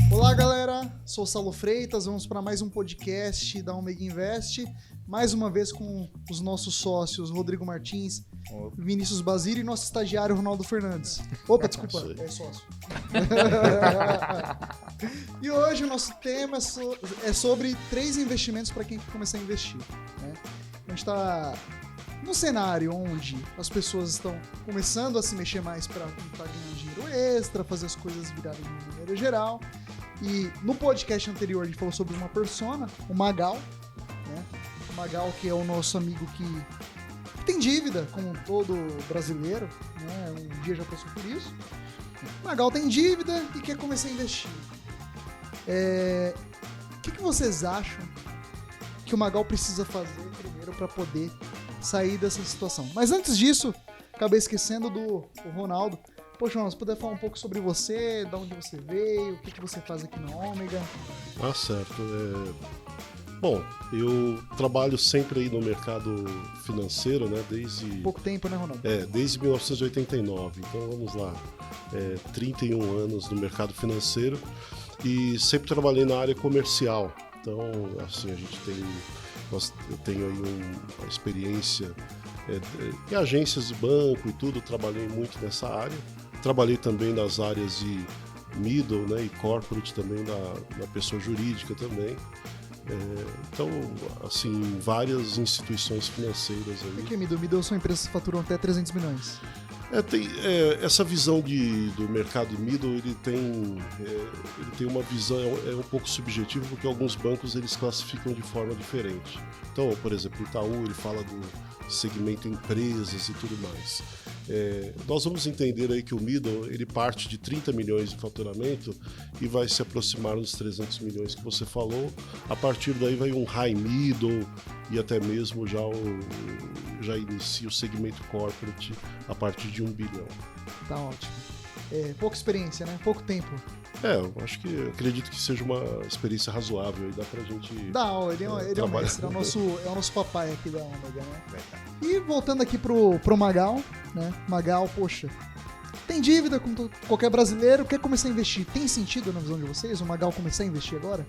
Olá, galera. Sou o Saulo Freitas. Vamos para mais um podcast da Omega Invest. Mais uma vez com os nossos sócios Rodrigo Martins, Vinícius Basílio e nosso estagiário Ronaldo Fernandes. Opa, desculpa, é sócio. E hoje o nosso tema é sobre 3 investimentos para quem quer começar a investir, né? A gente está num cenário onde as pessoas estão começando a se mexer mais para tentar ganhar dinheiro extra, fazer as coisas virarem de maneira geral. E no podcast anterior a gente falou sobre uma persona, o Magal, né? O Magal, que é o nosso amigo que tem dívida, como todo brasileiro, né? Um dia já passou por isso. O Magal tem dívida e quer começar a investir. O que vocês acham que o Magal precisa fazer primeiro para poder sair dessa situação? Mas antes disso, acabei esquecendo do Ronaldo. Poxa, Ronaldo, se puder falar um pouco sobre você, de onde você veio, o que você faz aqui na Ômega. Ah, certo. Bom, eu trabalho sempre aí no mercado financeiro, né? Desde... Pouco tempo, né, Ronaldo? Desde 1989. Então, vamos lá. 31 anos no mercado financeiro e sempre trabalhei na área comercial. Então, assim, eu tenho aí uma experiência em agências de banco e tudo, trabalhei muito nessa área. Trabalhei também nas áreas de middle, né, e corporate também, na pessoa jurídica também. Então, assim, várias instituições financeiras aí. O que é middle? Middle são empresas que faturam até 300 milhões. Essa visão do mercado middle, ele tem uma visão, um pouco subjetiva, porque alguns bancos eles classificam de forma diferente. Então, por exemplo, o Itaú ele fala do segmento empresas e tudo mais. Nós vamos entender aí que o middle ele parte de 30 milhões de faturamento e vai se aproximar dos 300 milhões que você falou. A partir daí vai um high middle e até mesmo já inicia o segmento corporate a partir de 1 bilhão. Tá ótimo. Pouca experiência, né? Pouco tempo. Eu acredito que seja uma experiência razoável e dá pra gente... Ele é o mestre, é o nosso papai aqui da Ômega, né? E voltando aqui pro Magal, né? Magal, poxa, tem dívida como qualquer brasileiro, quer começar a investir. Tem sentido na visão de vocês o Magal começar a investir agora?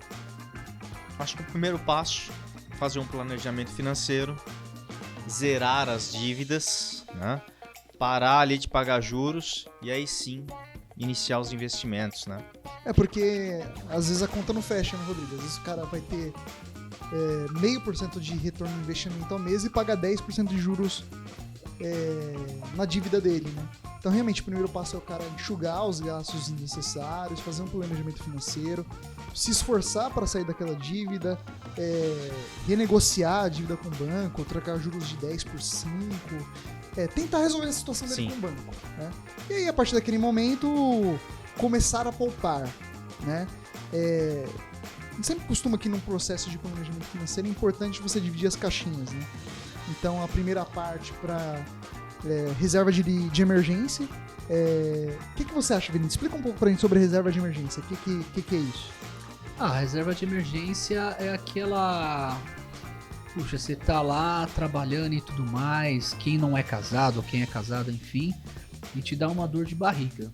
Acho que o primeiro passo é fazer um planejamento financeiro, zerar as dívidas, né? Parar ali de pagar juros e aí sim iniciar os investimentos, né? Porque às vezes a conta não fecha, né, Rodrigo? Às vezes o cara vai ter 0,5% de retorno no investimento ao mês e paga 10% de juros na dívida dele, né? Então realmente o primeiro passo é o cara enxugar os gastos desnecessários, fazer um planejamento financeiro, se esforçar para sair daquela dívida, renegociar a dívida com o banco, trocar juros de 10 por 5, tentar resolver a situação dele com o banco, né? E aí, a partir daquele momento, começar a poupar, né? A gente sempre costuma aqui num processo de planejamento financeiro, é importante você dividir as caixinhas, né? Então, a primeira parte para reserva de emergência. O que você acha, Vinícius? Explica um pouco pra gente sobre reserva de emergência. O que é isso? A reserva de emergência é aquela... Puxa, você tá lá trabalhando e tudo mais, quem não é casado ou quem é casado, enfim, e te dá uma dor de barriga,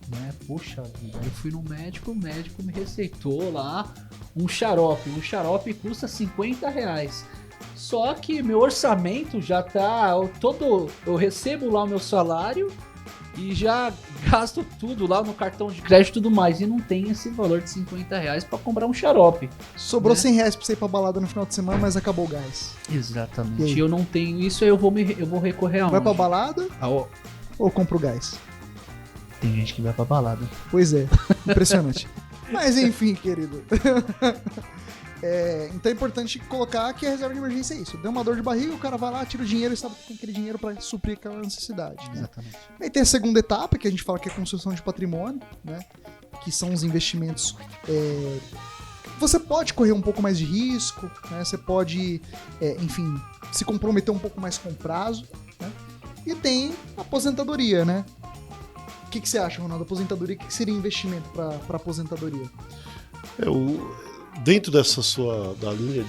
né? Poxa vida, eu fui no médico, o médico me receitou lá um xarope custa R$50. Só que meu orçamento já tá todo, eu recebo lá o meu salário e já gasto tudo lá no cartão de crédito e tudo mais. E não tem esse valor de R$50 pra comprar um xarope. Sobrou, né? R$100 pra você ir pra balada no final de semana, mas acabou o gás. Exatamente. E eu não tenho isso, aí eu vou recorrer aonde? Vai pra balada ou compra o gás? Tem gente que vai pra balada. Pois é, impressionante. Mas enfim, querido. Então é importante colocar que a reserva de emergência é isso. Deu uma dor de barriga, o cara vai lá, tira o dinheiro e sabe que tem aquele dinheiro para suprir aquela necessidade. Né? Exatamente. Aí tem a segunda etapa, que a gente fala que é a construção de patrimônio, né? Que são os investimentos. Você pode correr um pouco mais de risco, né? Você pode, enfim, se comprometer um pouco mais com o prazo, né? E tem a aposentadoria, né? O que você acha, Ronaldo? Aposentadoria, o que seria investimento para aposentadoria? Dentro da linha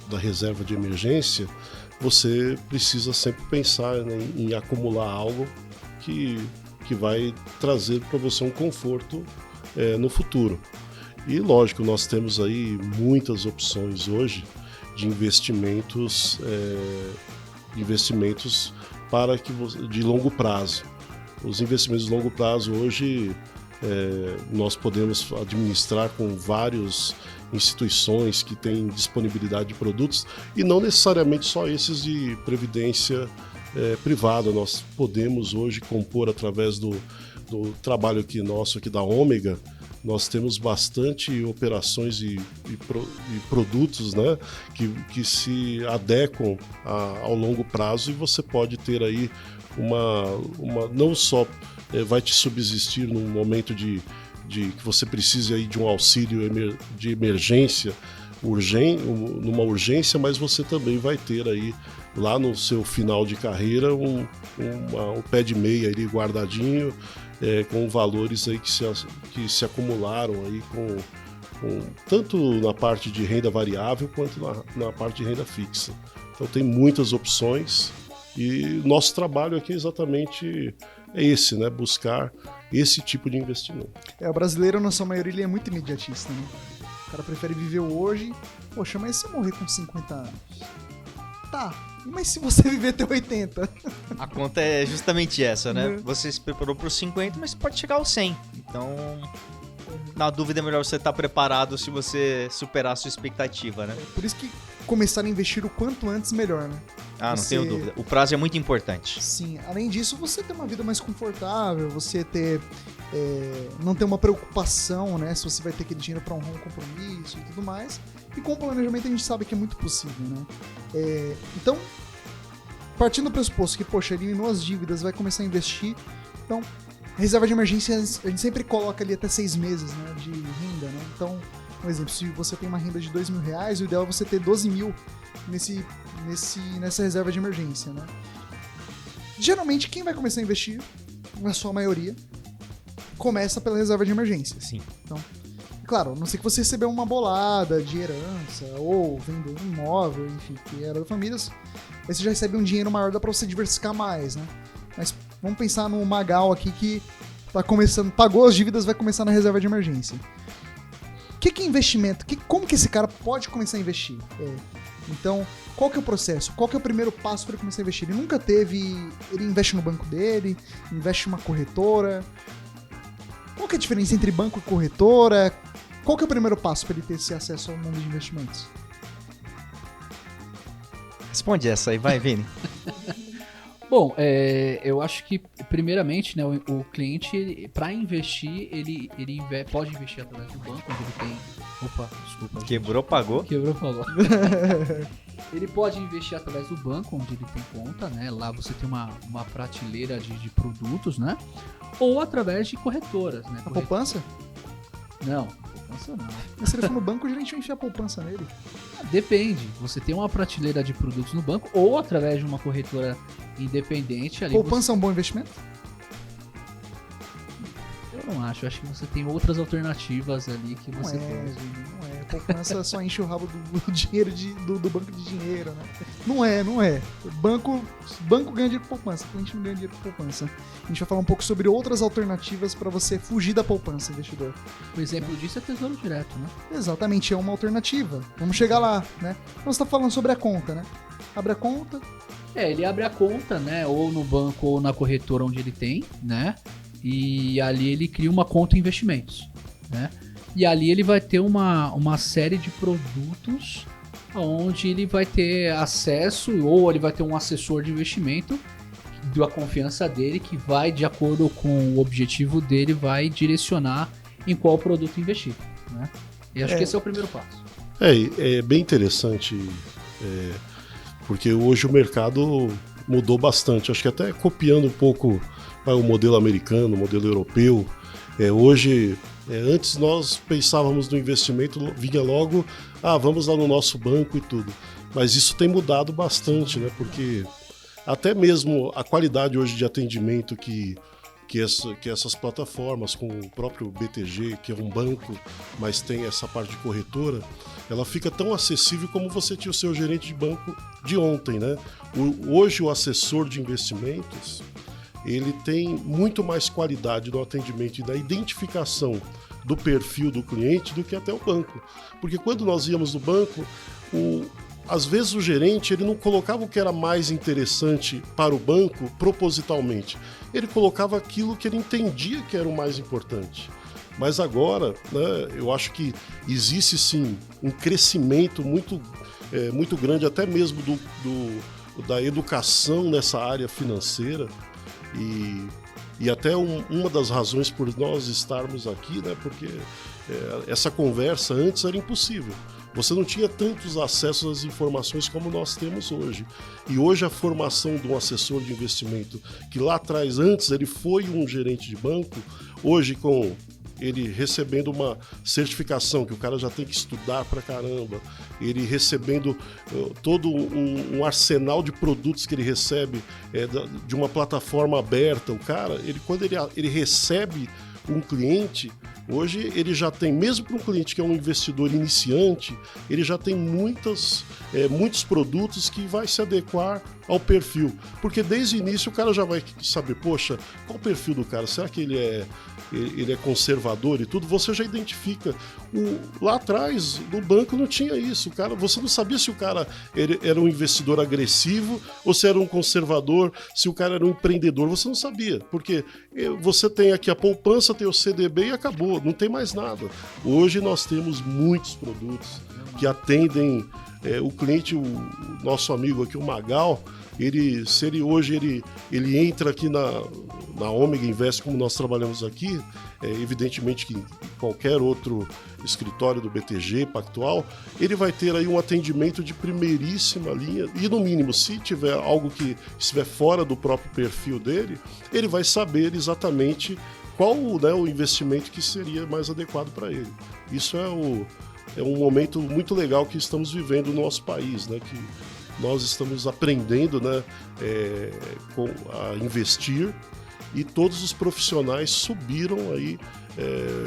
da reserva de emergência, você precisa sempre pensar, né, em acumular algo que que vai trazer para você um conforto no futuro. E lógico, nós temos aí muitas opções hoje de investimentos de longo prazo. Os investimentos de longo prazo hoje nós podemos administrar com várias instituições que têm disponibilidade de produtos e não necessariamente só esses de previdência privada. Nós podemos hoje compor através do trabalho nosso aqui da Ômega. Nós temos bastante operações e produtos, né, que se adequam ao longo prazo, e você pode ter aí não só vai te subsistir num momento de que você precise aí de um auxílio de emergência, numa urgência, mas você também vai ter aí lá no seu final de carreira um pé de meia ali guardadinho, com valores aí que se acumularam aí tanto na parte de renda variável quanto na parte de renda fixa. Então tem muitas opções e nosso trabalho aqui exatamente é esse, né? Buscar esse tipo de investimento. O brasileiro, na sua maioria, ele é muito imediatista, né? O cara prefere viver o hoje. Poxa, mas se eu morrer com 50 anos? Tá, mas se você viver até 80? A conta é justamente essa, né? Você se preparou para os 50, mas pode chegar aos 100. Então, na dúvida, é melhor você estar preparado se você superar a sua expectativa, né? Por isso que começar a investir o quanto antes, melhor, né? Não tenho dúvida. O prazo é muito importante. Sim, além disso, você ter uma vida mais confortável, você não ter uma preocupação, né? Se você vai ter aquele dinheiro para honrar um compromisso e tudo mais. E com o planejamento a gente sabe que é muito possível, né? Então, partindo do pressuposto que, poxa, eliminou as dívidas, vai começar a investir. Então, reserva de emergência a gente sempre coloca ali até 6 meses, né, de renda, né? Então, por exemplo, se você tem uma renda de R$2.000, o ideal é você ter 12 mil nessa reserva de emergência, né? Geralmente, quem vai começar a investir, na sua maioria, começa pela reserva de emergência. Sim. Então, claro, a não ser que você recebeu uma bolada de herança ou vendeu um imóvel, enfim, que era da família, aí você já recebe um dinheiro maior, dá pra você diversificar mais, né? Mas vamos pensar no Magal aqui que tá começando, pagou as dívidas, vai começar na reserva de emergência. O que é investimento? Como que esse cara pode começar a investir? Então, qual que é o processo? Qual que é o primeiro passo para ele começar a investir? Ele nunca teve... Ele investe no banco dele, investe em uma corretora. Qual que é a diferença entre banco e corretora? Qual que é o primeiro passo para ele ter esse acesso ao mundo de investimentos? Responde essa aí, vai, Vini. Bom, eu acho que, primeiramente, né, o cliente, para investir, ele pode investir através do banco, onde ele tem... Opa, desculpa. Quebrou, pagou. Quebrou, pagou. Ele pode investir através do banco, onde ele tem conta, né? Lá você tem uma prateleira de produtos, né? Ou através de corretoras, né? A poupança? Não, poupança não. Mas se ele for no banco, a gente vai enfiar a poupança nele. Depende. Você tem uma prateleira de produtos no banco ou através de uma corretora independente. Ali poupança é um bom investimento? Eu não acho. Eu acho que você tem outras alternativas ali que você pode. Não é. Poupança só enche o rabo do dinheiro do banco de dinheiro, né? Não é. Banco ganha dinheiro com poupança, cliente não ganha dinheiro com poupança. A gente vai falar um pouco sobre outras alternativas para você fugir da poupança, investidor. O exemplo disso é Tesouro Direto, né? Exatamente, é uma alternativa. Vamos chegar lá, né? Então você tá falando sobre a conta, né? Abre a conta. Ele abre a conta, né? Ou no banco ou na corretora onde ele tem, né? E ali ele cria uma conta em investimentos, né? E ali ele vai ter uma série de produtos onde ele vai ter acesso, ou ele vai ter um assessor de investimento da confiança dele, que vai, de acordo com o objetivo dele, vai direcionar em qual produto investir, né? E acho que esse é o primeiro passo. É bem interessante, porque hoje o mercado mudou bastante. Acho que até copiando um pouco o modelo americano, o modelo europeu. Hoje, antes nós pensávamos no investimento, vinha logo, vamos lá no nosso banco e tudo. Mas isso tem mudado bastante, né? Porque até mesmo a qualidade hoje de atendimento que essas plataformas, com o próprio BTG, que é um banco, mas tem essa parte de corretora, ela fica tão acessível como você tinha o seu gerente de banco de ontem, né? Hoje o assessor de investimentos, ele tem muito mais qualidade no atendimento e na identificação do perfil do cliente do que até o banco. Porque quando nós íamos no banco, às vezes o gerente ele não colocava o que era mais interessante para o banco propositalmente. Ele colocava aquilo que ele entendia que era o mais importante. Mas agora, né, eu acho que existe sim um crescimento muito grande, até mesmo da educação nessa área financeira. E até uma das razões por nós estarmos aqui, né, porque essa conversa antes era impossível. Você não tinha tantos acessos às informações como nós temos hoje. E hoje a formação de um assessor de investimento, que lá atrás, antes, ele foi um gerente de banco, hoje com ele recebendo uma certificação, que o cara já tem que estudar pra caramba, ele recebendo todo um arsenal de produtos que ele recebe de uma plataforma aberta. O cara, quando ele recebe um cliente, hoje ele já tem, mesmo para um cliente que é um investidor iniciante, ele já tem muitos produtos que vai se adequar ao perfil. Porque desde o início o cara já vai saber, poxa, qual o perfil do cara? Será que ele é conservador e tudo? Você já identifica. Lá atrás, no banco não tinha isso. Você não sabia se o cara era um investidor agressivo ou se era um conservador, se o cara era um empreendedor. Você não sabia, porque você tem aqui a poupança, tem o CDB e acabou, não tem mais nada. Hoje nós temos muitos produtos que atendem o cliente, o nosso amigo aqui, o Magal. Se ele hoje ele entra aqui na Ômega Invest, como nós trabalhamos aqui, evidentemente que em qualquer outro escritório do BTG Pactual, ele vai ter aí um atendimento de primeiríssima linha e, no mínimo, se tiver algo que estiver fora do próprio perfil dele, ele vai saber exatamente qual, né, o investimento que seria mais adequado para ele. Isso é um momento muito legal que estamos vivendo no nosso país, né, que nós estamos aprendendo, né, a investir, e todos os profissionais subiram aí,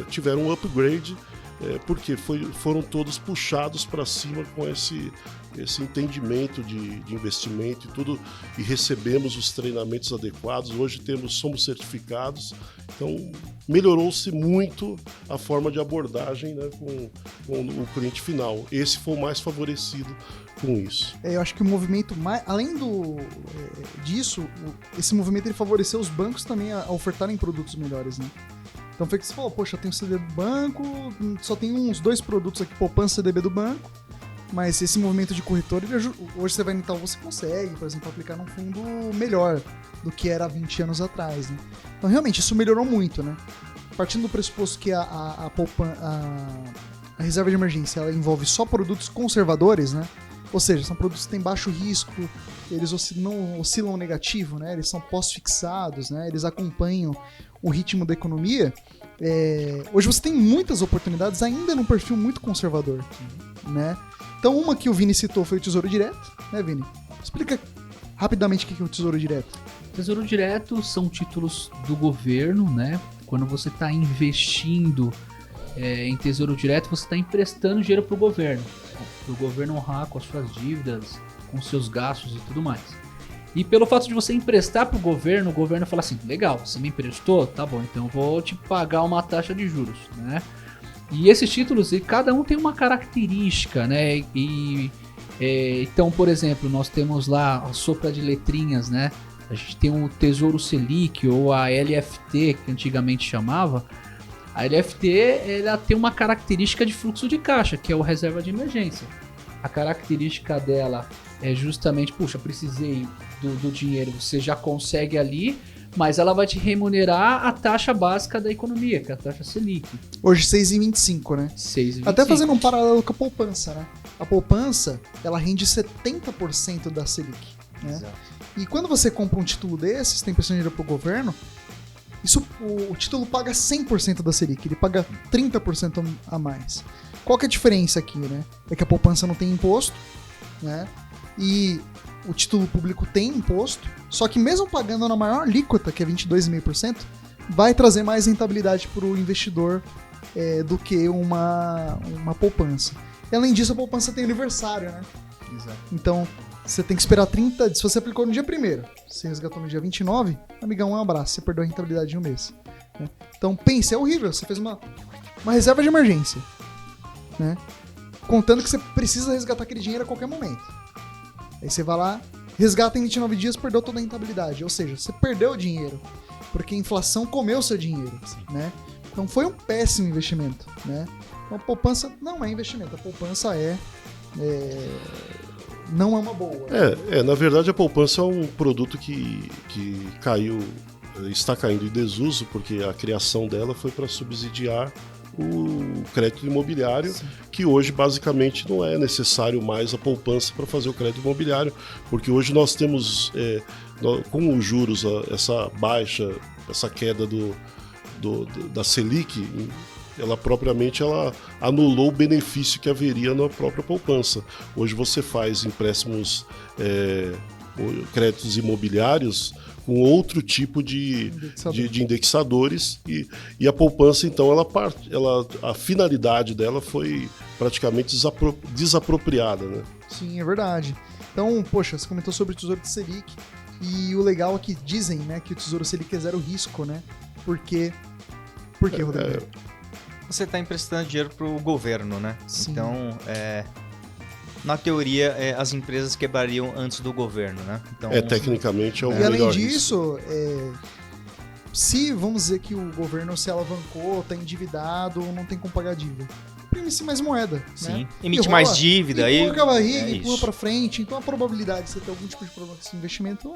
tiveram um upgrade, porque foram todos puxados para cima com esse entendimento de investimento e tudo, e recebemos os treinamentos adequados. Hoje somos certificados, então melhorou-se muito a forma de abordagem, né, com o cliente final. Esse foi o mais favorecido com isso. Eu acho que o movimento, além disso, esse movimento ele favoreceu os bancos também a ofertarem produtos melhores, né? Então foi que você falou, poxa, tem o CDB do banco, só tem uns 2 produtos aqui, poupança e CDB do banco, mas esse movimento de corretor, hoje você vai no Itaú, você consegue, por exemplo, aplicar num fundo melhor do que era há 20 anos atrás, né? Então realmente isso melhorou muito, né? Partindo do pressuposto que a reserva de emergência ela envolve só produtos conservadores, né? Ou seja, são produtos que têm baixo risco, eles não oscilam negativo, né? Eles são pós-fixados, né? Eles acompanham o ritmo da economia. Hoje você tem muitas oportunidades ainda num perfil muito conservador, né? Então uma que o Vini citou foi o Tesouro Direto, né, Vini? Explica rapidamente o que é o Tesouro Direto. Tesouro Direto são títulos do governo, né? Quando você está investindo em Tesouro Direto, você está emprestando dinheiro para o governo honrar com as suas dívidas, com seus gastos e tudo mais. E pelo fato de você emprestar para o governo fala assim, legal, você me emprestou? Tá bom, então eu vou te pagar uma taxa de juros, né? E esses títulos, cada um tem uma característica, né? Então, por exemplo, nós temos lá a sopa de letrinhas, né? A gente tem o Tesouro Selic ou a LFT, que antigamente chamava. A LFT ela tem uma característica de fluxo de caixa, que é o reserva de emergência. A característica dela é justamente, puxa, precisei do dinheiro, você já consegue ali, mas ela vai te remunerar a taxa básica da economia, que é a taxa Selic. Hoje 6,25, né? 6,25. Até fazendo um paralelo com a poupança, né? A poupança, ela rende 70% da Selic, né? Exato. E quando você compra um título desses, tem prestando dinheiro pro governo, o título paga 100% da Selic, ele paga 30% a mais. Qual que é a diferença aqui, né? É que a poupança não tem imposto, né? E o título público tem imposto, só que mesmo pagando na maior alíquota, que é 22,5%, vai trazer mais rentabilidade para o investidor do que uma poupança. E além disso, a poupança tem aniversário, né? Exato. Então, você tem que esperar 30... Se você aplicou no dia 1º, você resgatou no dia 29, amigão, um abraço, você perdeu a rentabilidade de um mês. Né? Então, pense, é horrível. Você fez uma reserva de emergência, né? Contando que você precisa resgatar aquele dinheiro a qualquer momento. Aí você vai lá, resgata em 29 dias, perdeu toda a rentabilidade. Ou seja, você perdeu o dinheiro, porque a inflação comeu o seu dinheiro, né? Então foi um péssimo investimento, né? Então a poupança não é investimento, a poupança não é uma boa. Na verdade a poupança é um produto que está caindo em desuso, porque a criação dela foi para subsidiar o crédito imobiliário, sim, que hoje basicamente não é necessário mais a poupança para fazer o crédito imobiliário, porque hoje nós temos, com os juros, essa baixa, essa queda da Selic, ela anulou o benefício que haveria na própria poupança. Hoje você faz empréstimos, créditos imobiliários com outro tipo de indexadores e a poupança, então, a finalidade dela foi praticamente desapropriada, né? Sim, é verdade. Então, poxa, você comentou sobre o Tesouro de Selic e o legal é que dizem, né, que o Tesouro Selic é zero risco, né? Por quê, Rodrigo? Você está emprestando dinheiro para o governo, né? Sim. Então, na teoria, as empresas quebrariam antes do governo, né? Então, tecnicamente é o e melhor. além disso, se vamos dizer que o governo se alavancou, está endividado, não tem como pagar a dívida, imprime-se mais moeda, sim, né? emite mais dívida, aí empurra a barriga, empurra para frente. Então a probabilidade de você ter algum tipo de problema com esse investimento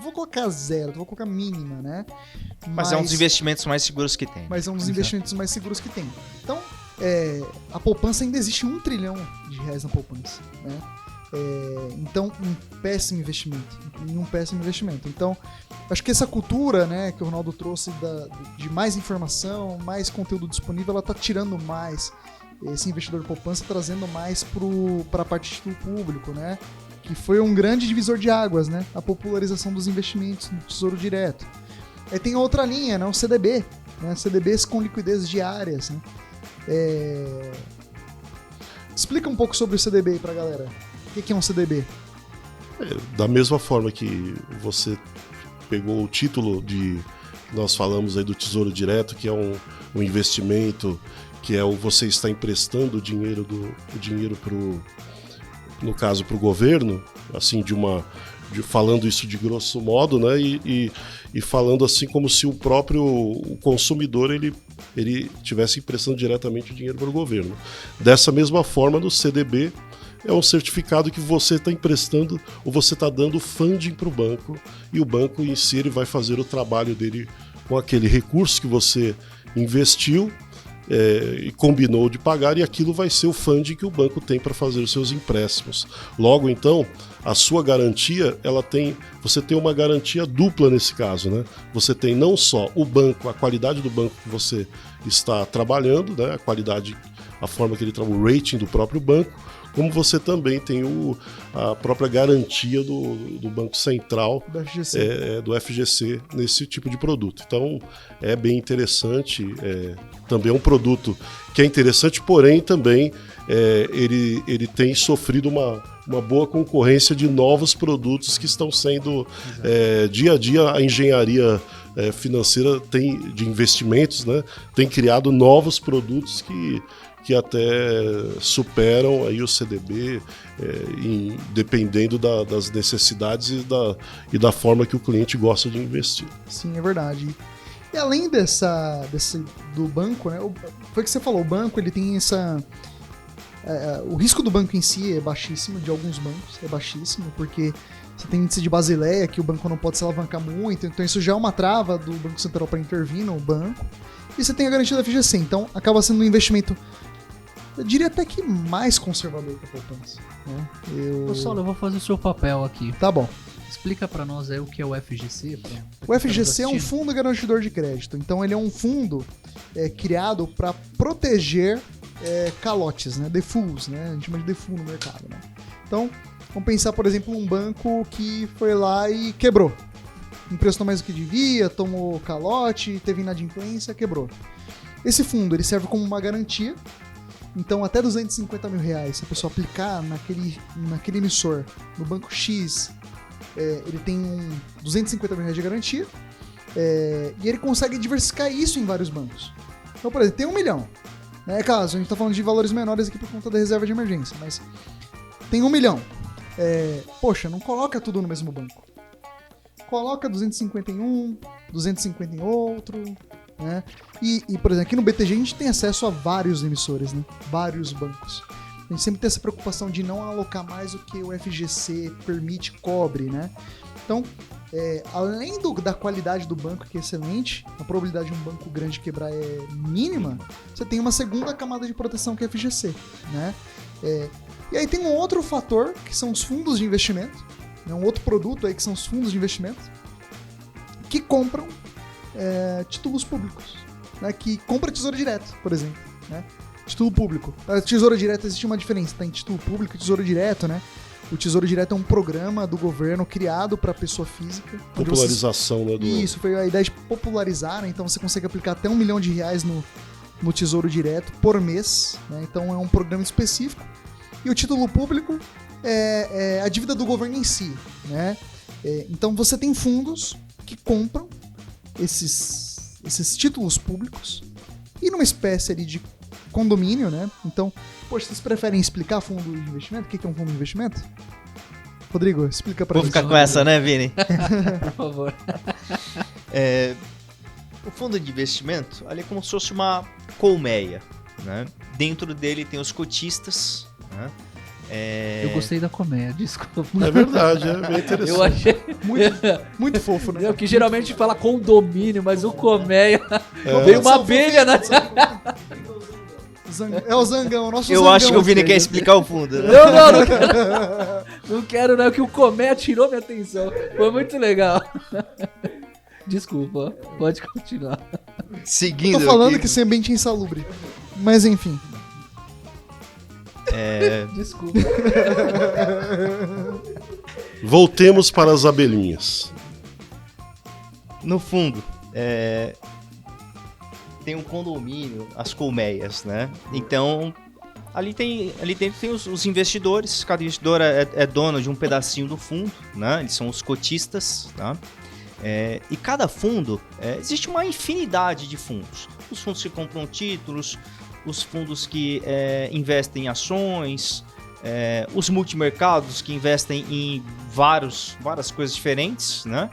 vou colocar zero, vou colocar mínima, né? Mas é um dos investimentos mais seguros que tem. Mas é um dos investimentos mais seguros que tem. Então, a poupança ainda existe R$1 trilhão na poupança, né? Então, um péssimo investimento. Então, acho que essa cultura, né, que o Ronaldo trouxe de mais informação, mais conteúdo disponível, ela está tirando mais esse investidor de poupança, trazendo mais para a parte do público, né? Que foi um grande divisor de águas, né? A popularização dos investimentos no Tesouro Direto. Aí tem outra linha, né? O CDB, né? CDBs com liquidez diárias, né? Explica um pouco sobre o CDB para a galera. O que é um CDB? Da mesma forma que você pegou o título nós falamos aí do Tesouro Direto, que é um investimento, que você está emprestando o dinheiro no caso para o governo, assim, falando isso de grosso modo, né? E falando assim como se o próprio consumidor ele estivesse emprestando diretamente o dinheiro para o governo. Dessa mesma forma, no CDB, é um certificado que você está emprestando ou você está dando funding para o banco, e o banco em si ele vai fazer o trabalho dele com aquele recurso que você investiu e combinou de pagar, e aquilo vai ser o funding que o banco tem para fazer os seus empréstimos. Logo, então, a sua garantia, você tem uma garantia dupla nesse caso, né? Você tem não só o banco, a qualidade do banco que você está trabalhando, né? A forma que ele trabalha, o rating do próprio banco, como você também tem a própria garantia do Banco Central, do FGC, nesse tipo de produto. Então, é bem interessante. Também é um produto que é interessante, porém, também ele tem sofrido uma boa concorrência de novos produtos que estão sendo, dia a dia, a engenharia financeira de investimentos, né, tem criado novos produtos que até superam aí o CDB, dependendo das necessidades e da forma que o cliente gosta de investir. Sim, é verdade. E além do banco, né, foi o que você falou, o banco ele tem o risco do banco em si é baixíssimo, de alguns bancos é baixíssimo, porque você tem índice de Basileia, que o banco não pode se alavancar muito, então isso já é uma trava do Banco Central para intervir no banco, e você tem a garantia da FGC, então acaba sendo um investimento, eu diria até que mais conservador que a poupança. Né? Saulo, eu vou fazer o seu papel aqui. Tá bom. Explica para nós aí o que é o FGC. O FGC é um fundo garantidor de crédito. Então ele é um fundo criado para proteger calotes, né? Defaults, né? A gente chama de default no mercado. Né? Então, vamos pensar, por exemplo, um banco que foi lá e quebrou. Emprestou mais do que devia, tomou calote, teve inadimplência, quebrou. Esse fundo ele serve como uma garantia Então, até 250 mil reais, se a pessoa aplicar naquele emissor, no banco X, ele tem 250 mil reais de garantia, e ele consegue diversificar isso em vários bancos. Então, por exemplo, tem 1 milhão. É caso, a gente tá falando de valores menores aqui por conta da reserva de emergência, mas tem 1 milhão. Poxa, não coloca tudo no mesmo banco. Coloca 250 em um, 250 em outro, né? E, por exemplo, aqui no BTG a gente tem acesso a vários emissores, né? Vários bancos. A gente sempre tem essa preocupação de não alocar mais do que o FGC permite, cobre, né? Então, além da qualidade do banco, que é excelente, a probabilidade de um banco grande quebrar é mínima, você tem uma segunda camada de proteção que é a FGC, né? E aí tem um outro fator, que são os fundos de investimento, né? Um outro produto aí que são os fundos de investimento, que compram títulos públicos, né? Que compra tesouro direto, por exemplo, né? Título público. Tesouro direto existe uma diferença, tem título público e tesouro direto, né? O Tesouro Direto é um programa do governo criado para pessoa física. Popularização, né? Isso, foi a ideia de popularizar, né? Então você consegue aplicar até R$1 milhão no Tesouro Direto por mês, né? Então é um programa específico. E o título público é a dívida do governo em si, né? Então você tem fundos que compram esses títulos públicos e numa espécie ali de condomínio, né? Então, poxa, vocês preferem explicar fundo de investimento? O que é um fundo de investimento? Rodrigo, explica pra Vou gente. ficar com essa, né, Vini? Por favor. O fundo de investimento, ali é como se fosse uma colmeia, né? Dentro dele tem os cotistas, né? Eu gostei da colmeia, desculpa. É verdade, é bem interessante. Eu achei Muito fofo, né? que geralmente fala condomínio, mas o colmeia É. veio uma abelha na... É o Zangão, o nosso Eu Zangão. acho que o Vini aqui. quer explicar o fundo. Né? Não quero. Não quero, não, que o colmeia tirou minha atenção. Foi muito legal. Desculpa, pode continuar. Seguindo. Tô falando aqui, que esse ambiente é insalubre. Mas enfim. Desculpa. Voltemos para as abelhinhas. no fundo, tem um condomínio, as colmeias, né? Então, ali dentro tem os investidores, cada investidor é dono de um pedacinho do fundo, né? Eles são os cotistas, tá? E cada fundo, existe uma infinidade de fundos. Os fundos que compram títulos, os fundos que investem em ações, os multimercados que investem em várias coisas diferentes, né?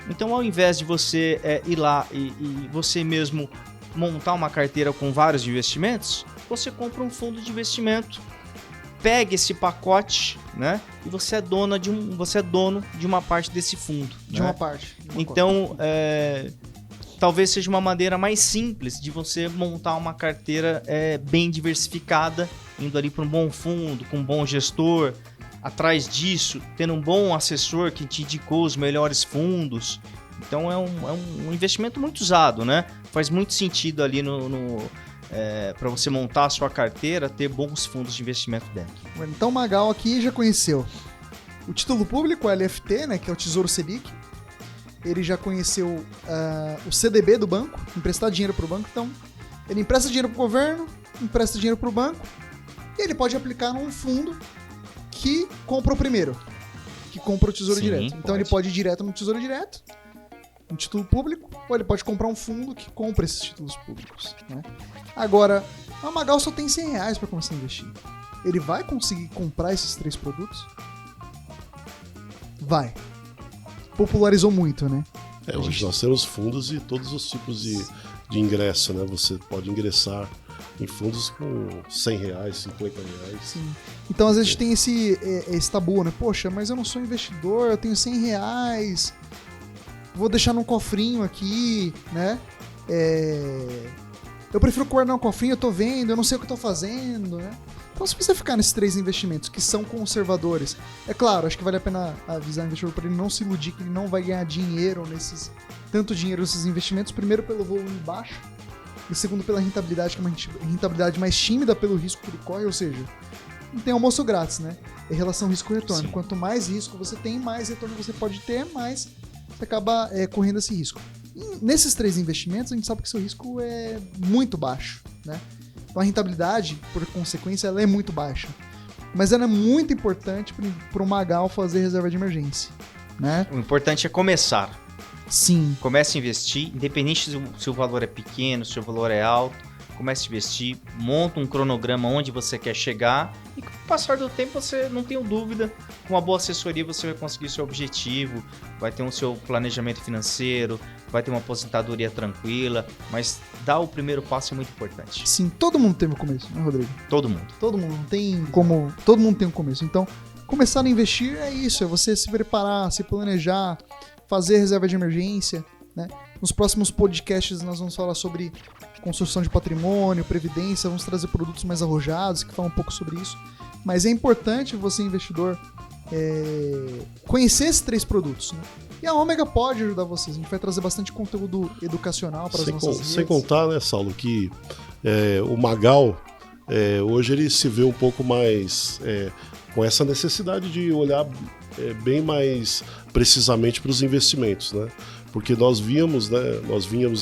Então, ao invés de você ir lá e você mesmo montar uma carteira com vários investimentos, você compra um fundo de investimento, pega esse pacote, né? E você é dono de uma parte desse fundo. De né? uma parte. Então, talvez seja uma maneira mais simples de você montar uma carteira bem diversificada, indo ali para um bom fundo, com um bom gestor, atrás disso, tendo um bom assessor que te indicou os melhores fundos. Então, é um investimento muito usado, né? Faz muito sentido ali para você montar a sua carteira, ter bons fundos de investimento dentro. Então o Magal aqui já conheceu o título público, o LFT, né, que é o Tesouro Selic. Ele já conheceu o CDB do banco, emprestar dinheiro para o banco. Então, ele empresta dinheiro para o governo, empresta dinheiro para o banco, e ele pode aplicar num fundo que compra o primeiro, que compra o Tesouro Sim, Direto. Então, ele pode ir direto no Tesouro Direto, um título público, ou ele pode comprar um fundo que compra esses títulos públicos, né? Agora, a Magal só tem R$100 para começar a investir. Ele vai conseguir comprar esses 3 produtos? Vai. Popularizou muito, né? Hoje nós temos fundos e todos os tipos de ingresso, né? Você pode ingressar em fundos com R$100, R$50. Sim. Então, às vezes, tem esse tabu, né? Poxa, mas eu não sou investidor, eu tenho R$100, vou deixar num cofrinho aqui, né? Eu prefiro guardar um cofrinho, eu tô vendo, eu não sei o que eu tô fazendo, né? Então, se você ficar nesses 3 investimentos que são conservadores, é claro, acho que vale a pena avisar o investidor para ele não se iludir que ele não vai ganhar dinheiro tanto dinheiro nesses investimentos, primeiro pelo volume baixo, e segundo pela rentabilidade, que é uma rentabilidade mais tímida pelo risco que ele corre, ou seja, não tem almoço grátis, né? É relação risco-retorno. Sim. Quanto mais risco você tem, mais retorno você pode ter, mais você acaba correndo esse risco. E nesses 3 investimentos, a gente sabe que seu risco é muito baixo, né? Então a rentabilidade, por consequência, ela é muito baixa. Mas ela é muito importante para o Magal fazer reserva de emergência, né? O importante é começar. Sim. Comece a investir, independente se o valor é pequeno, se o valor é alto. Comece a investir, monta um cronograma onde você quer chegar e com o passar do tempo você não tem dúvida, com uma boa assessoria você vai conseguir o seu objetivo, vai ter o seu planejamento financeiro, vai ter uma aposentadoria tranquila, mas dar o primeiro passo é muito importante. Sim, todo mundo teve um começo, né, Rodrigo? Todo mundo. Todo mundo, não tem como... Todo mundo tem um começo. Então, começar a investir é isso, é você se preparar, se planejar, fazer reserva de emergência, né? Nos próximos podcasts nós vamos falar sobre construção de patrimônio, previdência, vamos trazer produtos mais arrojados que falam um pouco sobre isso. Mas é importante você, investidor, conhecer esses 3 produtos, né? E a Ômega pode ajudar vocês. A gente vai trazer bastante conteúdo educacional para as nossas redes. Sem contar, né, Saulo, que o Magal, hoje ele se vê um pouco mais com essa necessidade de olhar bem mais precisamente para os investimentos, né? Porque nós vínhamos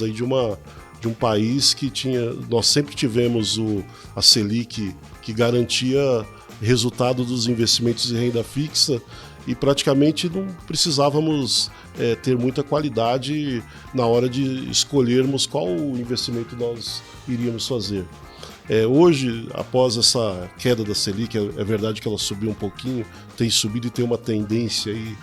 aí de um país que nós sempre tivemos a Selic que garantia resultado dos investimentos em renda fixa e praticamente não precisávamos ter muita qualidade na hora de escolhermos qual investimento nós iríamos fazer. Hoje, após essa queda da Selic, é verdade que ela subiu um pouquinho, tem subido e tem uma tendência aí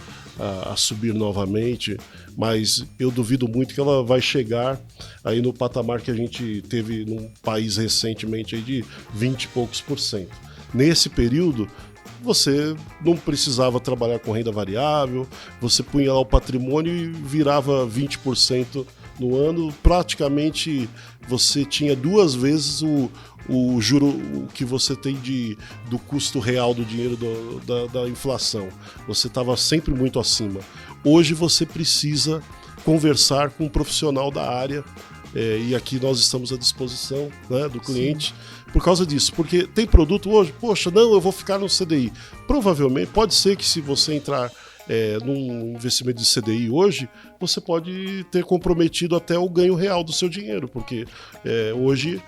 a subir novamente, mas eu duvido muito que ela vai chegar aí no patamar que a gente teve num país recentemente aí de 20 e poucos %. Nesse período, você não precisava trabalhar com renda variável, você punha lá o patrimônio e virava 20% no ano, praticamente você tinha 2 vezes o juro que você tem do custo real do dinheiro da inflação. Você estava sempre muito acima. Hoje você precisa conversar com um profissional da área, e aqui nós estamos à disposição, né, do cliente. Sim. Por causa disso, porque tem produto hoje, poxa, não, eu vou ficar no CDI. Provavelmente, pode ser que se você entrar num investimento de CDI hoje, você pode ter comprometido até o ganho real do seu dinheiro, porque hoje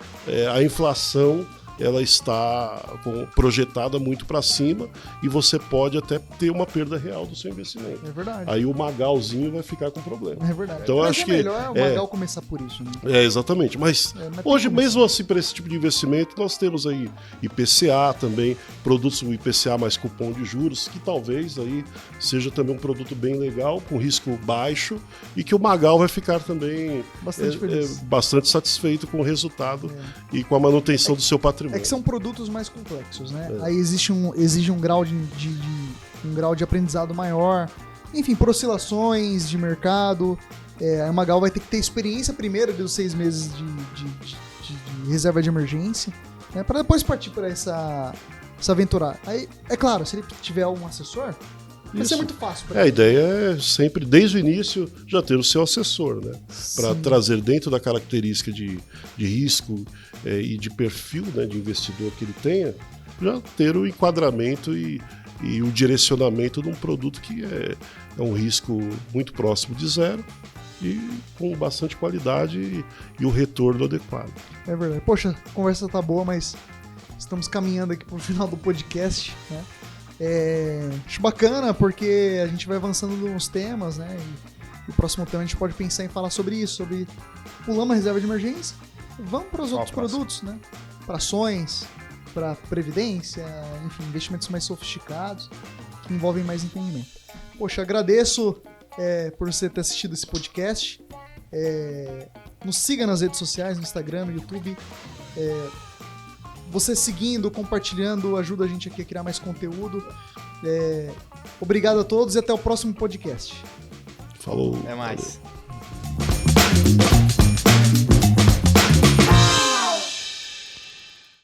a inflação ela está projetada muito para cima e você pode até ter uma perda real do seu investimento. É verdade. Aí o Magalzinho vai ficar com problema. É verdade. Então, mas acho é que melhor o Magal começar por isso, né? Exatamente. Mas hoje, mesmo assim, para esse tipo de investimento, nós temos aí IPCA também, produtos do IPCA mais cupom de juros, que talvez aí seja também um produto bem legal, com risco baixo, e que o Magal vai ficar também bastante satisfeito com o resultado e com a manutenção do seu patrimônio. É que são produtos mais complexos, né? Aí exige um grau de aprendizado maior. Enfim, por oscilações de mercado. A Magal vai ter que ter experiência primeiro dos 6 meses de reserva de emergência, né? Para depois partir para essa aventurar. Aí, é claro, se ele tiver um assessor, vai ser muito fácil. A ideia é sempre, desde o início, já ter o seu assessor, né? Para trazer dentro da característica de risco e de perfil, né, de investidor que ele tenha, já ter o enquadramento e o direcionamento de um produto que é um risco muito próximo de zero e com bastante qualidade e o retorno adequado. É verdade. Poxa, a conversa tá boa, mas estamos caminhando aqui para o final do podcast, né? Acho bacana porque a gente vai avançando nos temas, né? E o próximo tema a gente pode pensar em falar sobre isso, sobre pulamos a reserva de emergência, vamos para os outros produtos, né? Para ações, para previdência, enfim, investimentos mais sofisticados que envolvem mais entendimento. Poxa, agradeço por você ter assistido esse podcast. Nos siga nas redes sociais, no Instagram, no YouTube. Você seguindo, compartilhando, ajuda a gente aqui a criar mais conteúdo. Obrigado a todos e até o próximo podcast. Falou. Até mais.